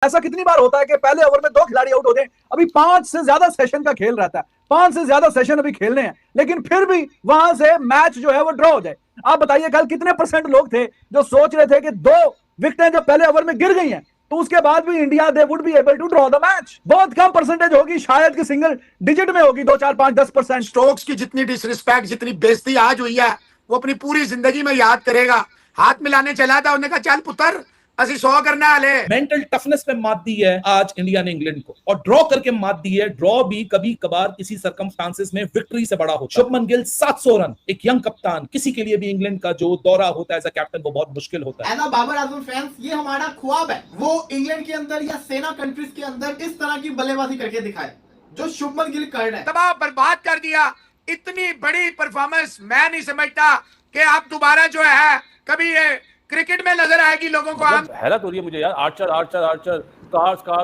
ऐसा कितनी बार होता है कि पहले ओवर में 2 खिलाड़ी आउट होते हैं, अभी 5 से ज्यादा सेशन का खेल रहता है, 5 से ज्यादा सेशन अभी खेलने हैं, लेकिन फिर भी वहां से मैच जो है वो ड्रॉ हो जाए। आप बताइए कल कितने परसेंट लोग थे जो सोच रहे थे कि 2 विकेटें जब पहले ओवर में गिर गई हैं तो उसके बाद भी India they would be able to draw the match. बहुत कम परसेंटेज होगी, शायद कि सिंगल डिजिट में होगी, 2 4 5 10%। स्टोक्स की जितनी डिसरिस्पेक्ट, जितनी बेइज्जती आज हुई है, वो अपनी पूरी जिंदगी में याद करेगा। हाथ मिलाने चला था, उन्होंने कहा चल पुत्र असि 100 करने वाले। मेंटल टफनेस पे मात दी है आज इंडिया ने इंग्लैंड को, और ड्रॉ करके मात दी है। ड्रॉ भी कभी कभार किसी सर्कमस्टांसेस में विक्ट्री से बड़ा होता है। शुभमन गिल 700 रन, एक यंग कप्तान, किसी के लिए भी इंग्लैंड का जो दौरा होता है एज अ कैप्टन वो बहुत मुश्किल होता है। As a Babar Azam fans ये हमारा ख्वाब है, वो इंग्लैंड के अंदर या सेना कंट्रीज के अंदर इस तरह की बल्लेबाजी करके दिखाए जो शुभमन गिल कर रहे हैं। तबाह बर्बाद कर दिया। इतनी बड़ी परफॉर्मेंस मैं नहीं समझता कि आप दोबारा जो है कभी ये क्रिकेट में नजर आएगी लोगों को। मतलब हैरत हो रही है मुझे यार, आर्चर आर्चर आर्चर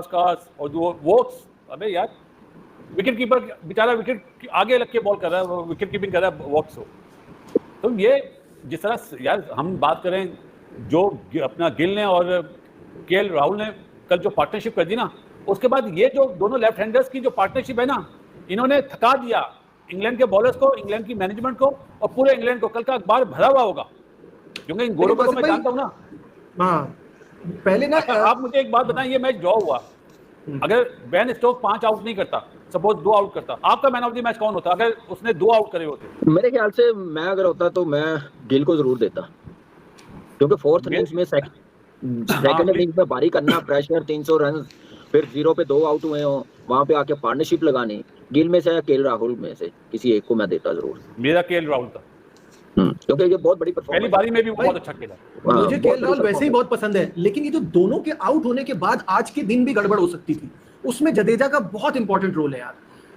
कार्स और जो वोक्स, अबे यार विकेट कीपर बेचारा विकेट आगे लग के बॉल कर रहा है, विकेट कीपिंग कर रहा है वोक्स हो। तो ये जिस तरह यार हम बात करें जो अपना गिल ने और केएल राहुल ने कल जो पार्टनरशिप कर दी ना, उसके बाद ये जो दोनों लेफ्ट हैंडर्स की जो पार्टनरशिप है ना, इन्होंने थका दिया इंग्लैंड के बॉलर्स को, इंग्लैंड की मैनेजमेंट को और पूरे इंग्लैंड को। कल का अखबार भरा हुआ होगा क्योंकि इन गोरों को मैं जानता हूं ना। हाँ पहले ना आप मुझे एक बात बताएं, ये मैच ड्रॉ हुआ, अगर बेन स्टोक्स 5 आउट नहीं करता, सपोज 2 आउट करता, आपका मैन ऑफ द मैच कौन होता अगर उसने 2 आउट करे होते? मेरे ख्याल से मैं अगर होता तो मैं गिल को जरूर देता, क्योंकि 4th इनिंग्स में सेकंड इनिंग्स में बारी करना, प्रेशर, 300 रन, फिर 0 पे 2 आउट हुए हो, वहां पे आके पार्टनरशिप लगानी, गिल में से या केएल राहुल में से किसी एक को मैं देता जरूर। मेरा केएल राहुल था, क्योंकि ये बहुत बड़ी परफॉर्मेंस, पहली बारी में भी बहुत अच्छा खेला। मुझे केएल राहुल वैसे ही बहुत पसंद है, लेकिन ये जो दोनों के आउट होने के बाद आज के दिन भी गड़बड़ हो सकती थी, उसमें जडेजा का बहुत इंपॉर्टेंट रोल है यार।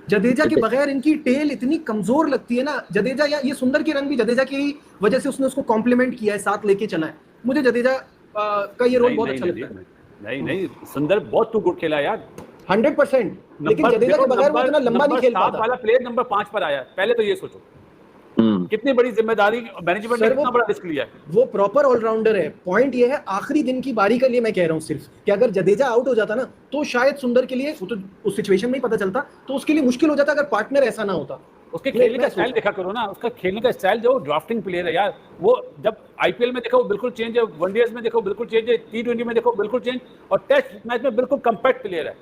जडेजा के बगैर इनकी टेल इतनी कमजोर लगती है ना। जडेजा या ये सुंदर के रन भी जडेजा की वजह से उसने उसको कॉम्प्लीमेंट किया है, साथ लेके चला है। मुझे जडेजा का ये रोल बहुत अच्छा लगता है। नहीं सुंदर बहुत टू गुड खेला यार, 100%, लेकिन जडेजा के बगैर वो इतना लंबा नहीं खेल पाता। वाला प्लेयर नंबर 5 पर आया, पहले तो ये सोचो कितनी बड़ी जिम्मेदारी मैनेजमेंट ने कितना बड़ा रिस्क लिया है। वो प्रॉपर ऑलराउंडर है। पॉइंट ये है आखिरी दिन की बारी के लिए मैं कह रहा हूँ सिर्फ कि अगर जडेजा आउट हो जाता ना तो शायद सुंदर के लिए, तो उस सिचुएशन में ही पता चलता, तो उसके लिए मुश्किल हो जाता अगर पार्टनर ऐसा ना होता। उसके खेलने का स्टाइल देखा करो ना, उसका खेलने का स्टाइल जो ड्राफ्टिंग प्लेयर है यार, वो जब आईपीएल में देखो बिल्कुल चेंज है, वनडेज में देखो बिल्कुल चेंज है, T20 में देखो बिल्कुल चेंज, और टेस्ट मैच में बिल्कुल कम्पैक्ट प्लेयर है,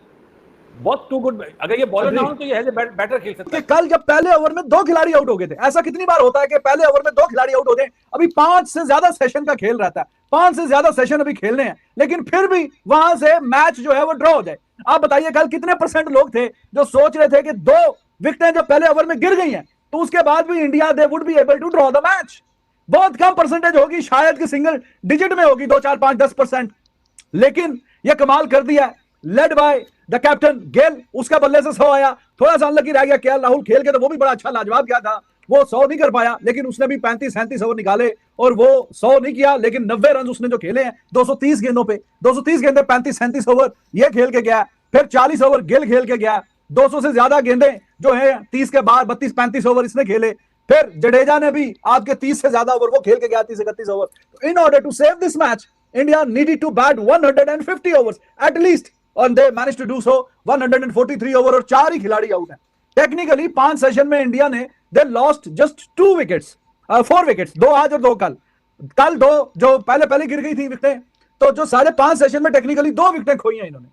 बहुत टू गुड। अगर ये बॉलर ना हो तो ये बैटर खेल सकता है। कल जब पहले ओवर में 2 खिलाड़ी आउट हो गए थे, ऐसा कितनी बार होता है कि पहले ओवर में 2 खिलाड़ी आउट होते हैं, अभी 5 से ज्यादा सेशन का खेल रहता है, 5 से ज्यादा सेशन अभी खेलने हैं, लेकिन फिर भी वहां से मैच जो है वो ड्रॉ हो जाए। आप बताइए कल कितने परसेंट लोग थे जो सोच रहे थे कि 2 विकेटें जब पहले ओवर में गिर गई हैं तो उसके बाद भी India they would be able to draw the match. बहुत कम परसेंटेज होगी, शायद कि सिंगल डिजिट में होगी, 2 4 5 10%, लेकिन यह कमाल कर दिया led by the captain Gill. उसका बल्ले से 100 आया, थोड़ा सा अनलकी रह गया। केएल राहुल खेल के तो वो भी बड़ा अच्छा लाजवाब गया था, वो 100 नहीं कर पाया, लेकिन उसने भी 35-37 ओवर निकाले और वो 100 नहीं किया, लेकिन 90 रन उसने जो खेले हैं 230 गेंदों पे, 230 गेंदें 35-37 ओवर ये खेल के गया। फिर 40 ओवर गिल खेल के गया, 200 से ज्यादा गेंदें जो है 30 के बाद 32-35 ओवर इसने खेले। फिर जडेजा ने भी आपके 30 से ज्यादा ओवर वो खेल के गया, 30-31 over. In order to save this match India needed to bat 150 overs at least, and they managed to do so। 143 over और 4 ही खिलाड़ी आउट हैं। टेक्निकली 5 सेशन में इंडिया ने they lost just 2 wickets, 4 wickets, 2 आज और 2 कल 2 जो पहले गिर गई थी विकेटें, तो जो 5.5 सेशन में टेक्निकली 2 विकेटें खोई हैं इन्होंने।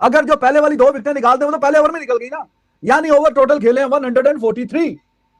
अगर जो पहले वाली 2 विकेटें निकाल दें तो पहले ओवर में निकल गई ना, यानी ओवर टोटल खेले हैं 143,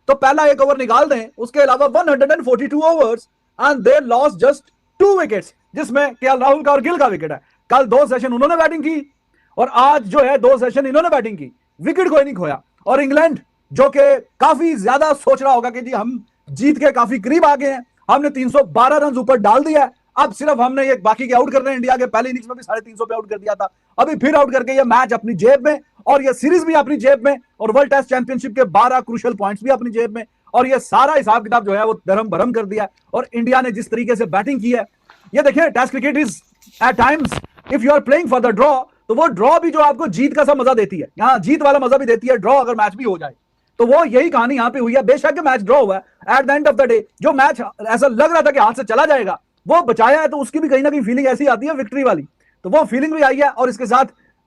तो पहला 1 ओवर निकाल दें, उसके अलावा 142 overs and they lost just 2 wickets, जिसमें केएल राहुल का और गिल का विकेट है। कल 2 सेशन उन्होंने बैटिंग की और आज जो है 2 सेशन इन्होंने बैटिंग की, विकेट कोई नहीं खोया। और इंग्लैंड जो कि काफी ज्यादा सोच रहा होगा कि जी हम जीत के काफी करीब आ गए हैं, हमने 312 रन ऊपर डाल दिया है, अब सिर्फ हमने ये बाकी के आउट करने हैं। इंडिया के पहले इनिंग्स में भी 350 पे आउट कर दिया था, अभी फिर आउट करके ये मैच अपनी जेब में और ये सीरीज भी अपनी जेब में और वर्ल्ड टेस्ट चैंपियनशिप के 12 क्रूशियल पॉइंट्स भी अपनी जेब में, और ये सारा हिसाब किताब जो है वो दरम भरम कर दिया। और इंडिया ने जिस तरीके से बैटिंग की है, ये देखिए test cricket is at times if you are playing for the draw, तो वो ड्रॉ भी जो आपको जीत का सा मजा देती है, यहाँ जीत वाला मजा भी देती है ड्रॉ, अगर मैच भी हो जाए तो वो यही कहानी यहाँ पे हुई है। बेशक मैच ड्रॉ हुआ है, at the end of the day जो मैच ऐसा लग रहा था कि हाथ से चला जाएगा वो बचाया है, तो उसकी भी कहीं ना कहीं फीलिंग ऐसी आती है विक्ट्री वाली। तो वो फीलिंग भी आई है, और इसके साथ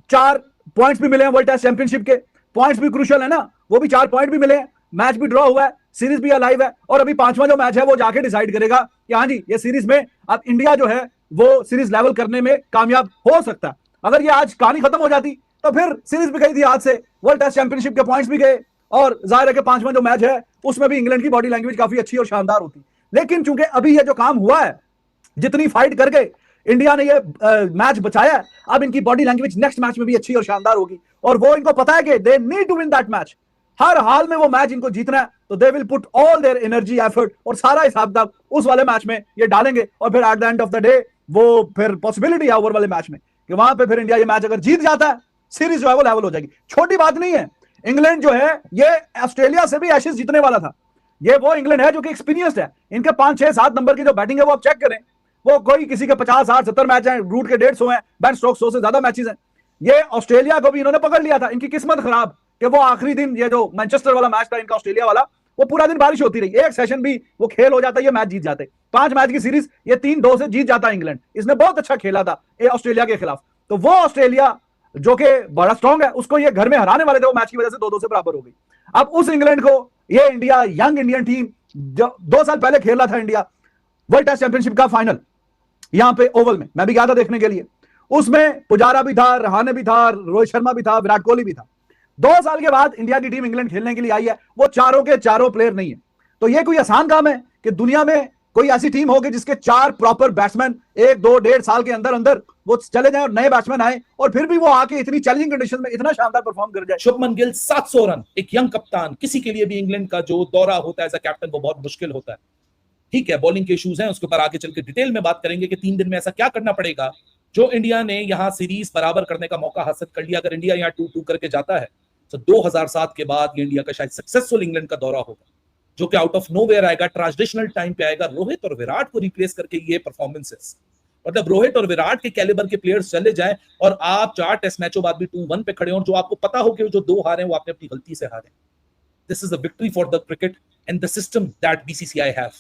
4 पॉइंट्स भी मिले हैं वर्ल्ड टेस्ट चैंपियनशिप के। पॉइंट्स भी क्रूशियल है ना, वो भी 4 पॉइंट भी मिले हैं, मैच भी ड्रॉ हुआ है, सीरीज भी अलाइव है, और अभी 5वां जो मैच है वो जाके डिसाइड करेगा कि हाँ जी ये सीरीज में अब इंडिया जो है वो सीरीज लेवल करने में कामयाब हो सकता है। अगर ये आज कहानी खत्म हो जाती तो फिर सीरीज भी गई थी आज से, वर्ल्ड टेस्ट चैंपियनशिप के पॉइंट्स भी गए, और जाहिर है कि 5वां जो मैच है उसमें भी इंग्लैंड की बॉडी लैंग्वेज काफी अच्छी और शानदार होती। लेकिन चूंकि अभी ये जो काम हुआ है, जितनी फाइट करके इंडिया ने ये मैच बचाया है, अब इनकी बॉडी लैंग्वेज नेक्स्ट मैच में भी अच्छी और शानदार होगी, और वो इनको पता है कि they need to win that match. हर हाल में वो मैच इनको जीतना है, तो they will put all their energy effort और सारा हिसाब किताब उस वाले मैच में ये डालेंगे, और फिर at the end of the day वो फिर पॉसिबिलिटी है ओवर वाले मैच में कि वहां पे फिर इंडिया ये मैच अगर जीत जाता है, सीरीज जो है वो लेवल हो जाएगी। छोटी बात नहीं है, इंग्लैंड जो है ये ऑस्ट्रेलिया से भी एशेज जीतने वाला था। ये वो इंग्लैंड है जो कि एक्सपीरियंस्ड है। इनके 5, 6, 7 नंबर की जो बैटिंग है वो आप चेक करें, वो कोई किसी के 50, 60, 70 मैच हैं, रूट के 150 हैं, बेन स्टोक्स 100 से ज्यादा मैचेस हैं। ये ऑस्ट्रेलिया को भी इन्होंने पकड़ लिया था। इनकी किस्मत खराब कि वो आखिरी दिन ये जो मैनचेस्टर वाला मैच था इनका ऑस्ट्रेलिया वाला, वो पूरा दिन बारिश होती रही, एक सेशन भी वो खेल हो जाता, ये मैच जीत जाते। 5 मैच की सीरीज ये 3-2 से जीत जाता इंग्लैंड। इसने बहुत अच्छा खेला था ये ऑस्ट्रेलिया के खिलाफ। तो वो ऑस्ट्रेलिया जो कि बड़ा स्ट्रांग है, उसको ये घर में हराने वाले थे, वो मैच की वजह से 2-2 से बराबर हो गई। अब उस इंग्लैंड को ये इंडिया, यंग इंडियन टीम, जो 2 साल पहले खेल रहा था इंडिया वर्ल्ड टेस्ट चैंपियनशिप का फाइनल यहां पे ओवल में, मैं भी गया था देखने के लिए। उसमें पुजारा भी था, रहाणे भी था, रोहित शर्मा भी था, विराट कोहली भी था। 2 साल के बाद इंडिया की टीम इंग्लैंड खेलने के लिए आई है, वो चारों के चारों प्लेयर नहीं है। तो ये कोई आसान काम है कि दुनिया में कोई ऐसी टीम होगी जिसके 4 प्रॉपर बैट्समैन 1, 2, 1.5 साल के अंदर अंदर वो चले जाएं और नए बैट्समैन आए, और फिर भी वो आके इतनी चैलेंजिंग कंडीशन में इतना शानदार परफॉर्म कर जाए। शुभमन गिल 700 रन, एक यंग कप्तान, किसी के लिए भी इंग्लैंड का जो दौरा होता है एज अ कैप्टन वो बहुत मुश्किल होता है। ठीक है, बॉलिंग के इश्यूज हैं, उसके ऊपर आगे चल के डिटेल में बात करेंगे कि 3 दिन में ऐसा क्या करना पड़ेगा जो इंडिया ने यहां सीरीज बराबर करने का मौका हासिल कर लिया। अगर इंडिया यहां 2-2 करके जाता है तो 2007 के बाद ये इंडिया का शायद सक्सेसफुल इंग्लैंड का दौरा होगा, जो कि आउट ऑफ नोवेयर आएगा, ट्रांजिशनल टाइम पे आएगा, रोहित और विराट को रिप्लेस करके। ये परफॉर्मेंसेस मतलब रोहित और विराट के कैलिबर के प्लेयर्स चले जाएं और आप 4 टेस्ट मैचों बाद भी 2-1 पे खड़े हो, जो आपको पता हो कि जो 2 हारे वो आपने अपनी गलती से हारे। This is a victory for the cricket and the system that BCCI have.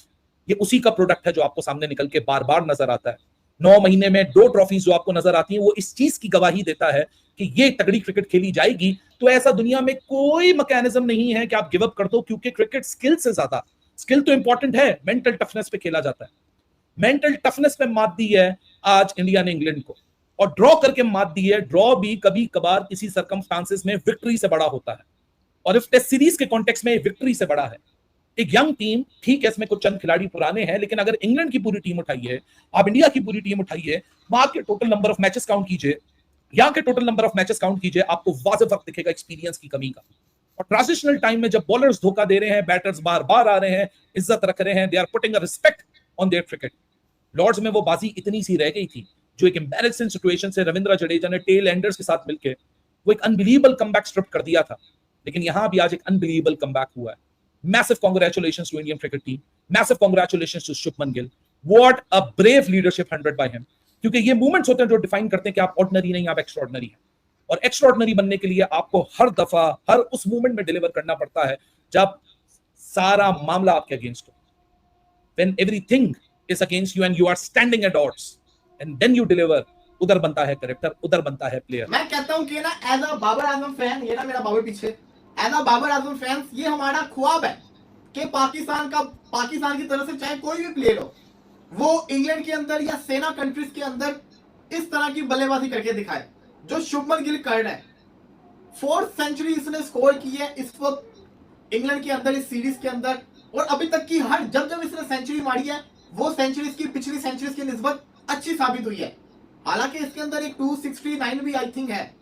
ये उसी का प्रोडक्ट है जो आपको सामने निकल के बार बार नजर आता है। 9 महीने में 2 ट्रॉफीज जो आपको नजर आती हैं, वो इस चीज की गवाही देता है कि ये तगड़ी क्रिकेट खेली जाएगी। तो ऐसा दुनिया में कोई मैकेनिज्म नहीं है कि आप गिव अप कर दो, क्योंकि क्रिकेट स्किल से ज्यादा, स्किल तो इंपॉर्टेंट है, मेंटल टफनेस पे खेला जाता है। मेंटल टफनेस पे मात दी है आज इंडिया ने इंग्लैंड को, और ड्रॉ करके मात दी है। ड्रॉ भी कभी कभार किसी सर्कमस्टांसेस में विक्ट्री से बड़ा होता है, और इस टेस्ट सीरीज के कॉन्टेक्स्ट में विक्ट्री से बड़ा है। एक यंग टीम, ठीक है, इसमें कुछ चंद खिलाड़ी पुराने हैं, लेकिन अगर इंग्लैंड की पूरी टीम उठाइए, आप इंडिया की पूरी टीम उठाइए, वहां के total number of matches count कीजिए, यहाँ के total number of matches count कीजिए, आपको वाज़ेह फर्क दिखेगा एक्सपीरियंस की कमी का। और ट्रांजिशनल टाइम में जब बॉलर्स धोखा दे रहे हैं, बैटर्स बार बार आ रहे हैं, इज्जत रख रहे हैं, they are putting a respect on their cricket. Lord's में वो बाजी इतनी सी रह गई थी, जो एक एम्बैरेसिंग सिचुएशन से रविंद्र जडेजा ने टेल एंडर्स के साथ मिलकर वो एक अनबिलीवेबल कमबैक स्क्रिप्ट कर दिया था। लेकिन यहां भी आज एक अनबिलीवेबल कमबैक हुआ है। Massive congratulations to Indian cricket team, massive congratulations to Shubman Gill. What a brave leadership 100 by him. क्योंकि ये मूवमेंट्स होते हैं जो डिफाइन करते हैं कि आप ऑर्डिनरी नहीं, आप एक्स्ट्राऑर्डिनरी हैं। और एक्स्ट्राऑर्डिनरी बनने के लिए आपको हर दफा हर उस मूवमेंट में डिलीवर करना पड़ता है जब सारा मामला आपके अगेंस्ट हो। When everything is against you and you are standing at odds, and then you deliver, उधर बनता है कैरेक्टर, उधर बनता है प्लेयर। मैं कहता हूं कि ना as a Babar Azam fan, ये ना मेरा बाबर पीछे, as a Babar Azam fans, ये हमारा ख्वाब है कि पाकिस्तान की तरफ से चाहे कोई भी प्लेयर हो, वो इंग्लैंड के अंदर या सेना कंट्रीज के अंदर इस तरह की बल्लेबाजी करके दिखाए जो शुभमन गिल कर रहा है। 4th सेंचुरी इसने स्कोर की है इस वक्त इंग्लैंड के अंदर, इस सीरीज के अंदर, और अभी तक की हर जब इसने सेंचुरी मारी है वो सेंचुरीज की पिछली सेंचुरीज की निस्बत अच्छी साबित हुई है। हालांकि इसके अंदर एक 269 भी आई थिंक है,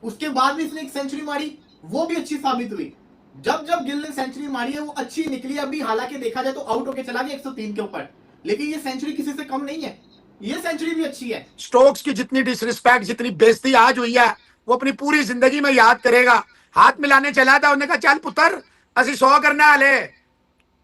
उसके बाद भी इसने एक सेंचुरी मारी, वो भी अच्छी साबित हुई। जब गिल ने सेंचुरी मारी है वो अच्छी निकली। अभी हालांकि देखा जाए तो आउट होके चला गया 103 के ऊपर, लेकिन ये सेंचुरी किसी से कम नहीं है, ये सेंचुरी भी अच्छी है। स्टोक्स की जितनी डिसरिस्पेक्ट, जितनी बेइज्जती आज हुई है, वो अपनी पूरी जिंदगी में याद करेगा। हाथ मिलाने चला था, उन्होंने कहा चल पुत्र असि 100 करना हाले।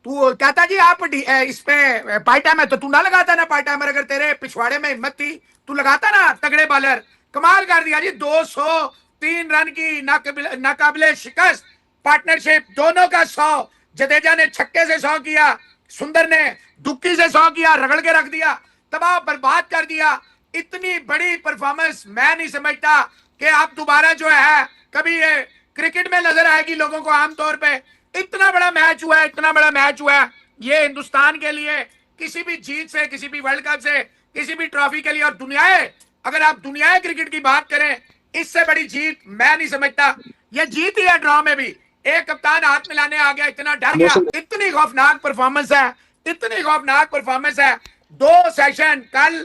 तू कहता जी आप इस पे पार्ट टाइम है, तो तू ना लगाता ना पार्ट टाइमर। अगर तेरे पिछवाड़े में हिम्मत थी तू लगाता ना, तगड़े बॉलर। कमाल कर दिया जी, 203 रन की नाकाबिले शिकस्त पार्टनरशिप, दोनों का 100। जडेजा ने छक्के से 100 किया, सुंदर ने दुक्की से 100 किया, रगड़ के रख दिया, तबाह बर्बाद कर दिया। इतनी बड़ी परफॉर्मेंस मैं नहीं समझता कि आप दोबारा जो है कभी ये क्रिकेट में नजर आएगी लोगों को। आमतौर पे इतना बड़ा मैच हुआ है, इतना बड़ा मैच हुआ है ये हिंदुस्तान के लिए, किसी भी जीत से, किसी भी वर्ल्ड कप से, किसी भी ट्रॉफी के लिए। और दुनियाए, अगर आप दुनियाए क्रिकेट की बात करें, इससे बड़ी जीत मैं नहीं समझता। ये जीत ही है ड्रॉ में भी। एक कप्तान हाथ मिलाने आ गया, इतना डर गया। इतनी खौफनाक परफॉर्मेंस है, इतनी खौफनाक परफॉर्मेंस है। 2 सेशन कल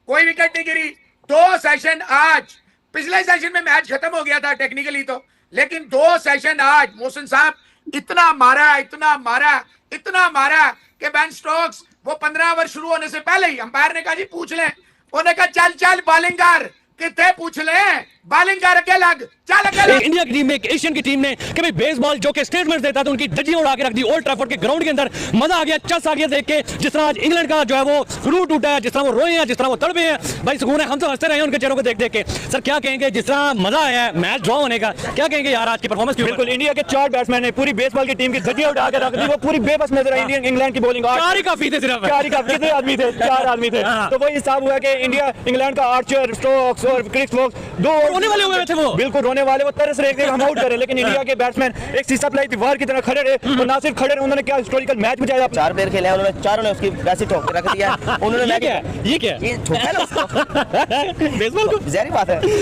कोई विकेट नहीं गिरी, 2 सेशन आज। पिछले सेशन में मैच खत्म हो गया था टेक्निकली तो, लेकिन 2 सेशन आज मोहसिन साहब इतना मारा, इतना मारा, इतना मारा कि बेन स्टोक्स वो 15 ओवर शुरू होने से पहले ही अंपायर ने कहा जी पूछ लें। उन्होंने कहा चल चल बॉलिंग कर, कितने पूछ लें, बॉलिंग करके लग, चल अगे लग। इंडिया की टीम में, एक एशियन की टीम ने कभी बेसबॉल जो कि स्टेटमेंट देता था, उनकी धज्जियां उड़ा के रख दी ओल्ड ट्रैफोर्ड के ग्राउंड के अंदर। मजा आ गया, चस आ गया देख के। जिस तरह आज इंग्लैंड का जो है वो रूह टूटा है, जिस तरह वो रोए हैं, जिस तरह वो तड़पे हैं, भाई सुकून है। हम तो हंसते रहे हैं उनके चेहरों को देख देख के। सर क्या कहेंगे, जिस तरह मजा आया है मैच ड्रॉ होने का, क्या कहेंगे यार आज की परफॉर्मेंस की? बिल्कुल, इंडिया के 4 बैट्समैन ने पूरी बेसबॉल की टीम की धज्जियां उड़ा के रख दी। वो पूरी बेबस नजर आई इंडियन इंग्लैंड की बॉलिंग। 4 ही काफी थे सिर्फ, 4 ही काफी, कितने आदमी थे? 4 आदमी थे। तो वही हिसाब हुआ कि इंडिया इंग्लैंड का आर्चर, स्टोक्स और क्रिस वोक्स 2 रोने वाले हुए थे वो। बिल्कुल रोने वाले, वो तरस रहे थे हम आउट करें, लेकिन इंडिया के बैट्समैन एक शीशा प्लाई दीवार की तरह खड़े रहे। और ना सिर्फ खड़े रहे, उन्होंने क्या हिस्टोरिकल मैच बचाया। 4 प्लेयर खेले हैं उन्होंने, चारों ने उसकी वैसे ठोक के रख दिया। उन्होंने ये क्या है? ये ठोका है ना उसको। बेसबॉल को जाहिर बात है।